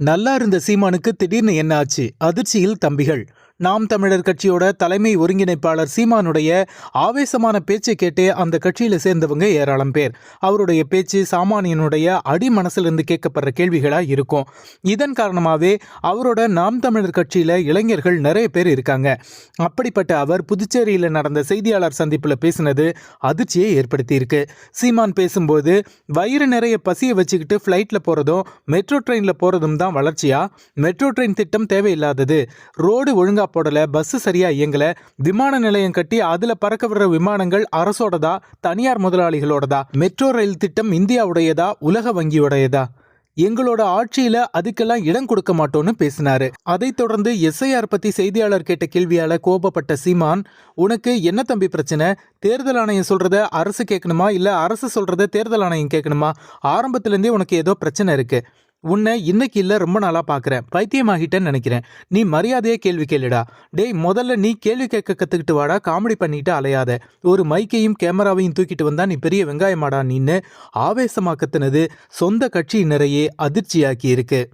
நல்லா இருந்த சீமானுக்கு திடீர்னு என்ன ஆச்சு? அதிர்ச்சியில் தம்பிகள். நாம் தமிழர் கட்சியோட தலைமை ஒருங்கிணைப்பாளர் சீமானுடைய ஆவேசமான பேச்சை கேட்டு அந்த கட்சியில சேர்ந்தவங்க ஏராளம் பேர். அவருடைய பேச்சு சாமானியனுடைய அடி மனசிலிருந்து கேட்கப்படுற கேள்விகளா இருக்கும். இதன் காரணமாவே அவரோட நாம் தமிழர் கட்சியில இளைஞர்கள் நிறைய பேர் இருக்காங்க. அப்படிப்பட்ட அவர் புதுச்சேரியில நடந்த செய்தியாளர் சந்திப்புல பேசினது அதிர்ச்சியை ஏற்படுத்தி இருக்கு. சீமான் பேசும்போது வயிறு நிறைய பசியை வச்சுக்கிட்டு ஃப்ளைட்ல போறதும் மெட்ரோ ட்ரெயின்ல போறதும் தான் வளர்ச்சியா? மெட்ரோ ட்ரெயின் திட்டம் தேவையில்லாதது. ரோடு ஒழுங்கா போடல, பஸ் சரியா இயங்கல, விமான நிலையம் கட்டி அதுல பறக்க விடுற விமானங்கள் அரசோடதா தனியார் முதலாளிகளோடதா? மெட்ரோ ரயில் திட்டம் இந்தியாவுடையதா உலக வங்கியோடையதா? எங்களோட ஆட்சியில அதுக்கெல்லாம் இடம் கொடுக்க மாட்டோம்னு பேசினாரு. அதைத் தொடர்ந்து எஸ்ஐஆர் பத்தி செய்தியாளர் கேட்ட கேள்வியால கோபப்பட்ட சீமான், உனக்கு என்ன தம்பி பிரச்சனை? தேர்தல் ஆணையம் சொல்றத அரசு கேட்கணுமா இல்ல அரசு சொல்றத தேர்தல் ஆணையம் கேட்கணுமா? ஆரம்பத்திலிருந்தே உனக்கு ஏதோ பிரச்சனை இருக்கு. உன்னை இன்னைக்கு இல்ல ரொம்ப நாளா பாக்குறேன். பைத்தியமாகிட்டேன்னு நினைக்கிறேன். நீ மரியாதையே கேள்வி கேளுடா. டேய், முதல்ல நீ கேள்வி கேட்க கத்துக்கிட்டு வாடா, காமெடி பண்ணிட்டு அலையாத. ஒரு மைக்கையும் கேமராவையும் தூக்கிட்டு வந்தா நீ பெரிய வெங்காயமாடா நீன்னு ஆவேசமா கத்துனது சொந்த கட்சியினரையே அதிர்ச்சியாக்கி இருக்கு.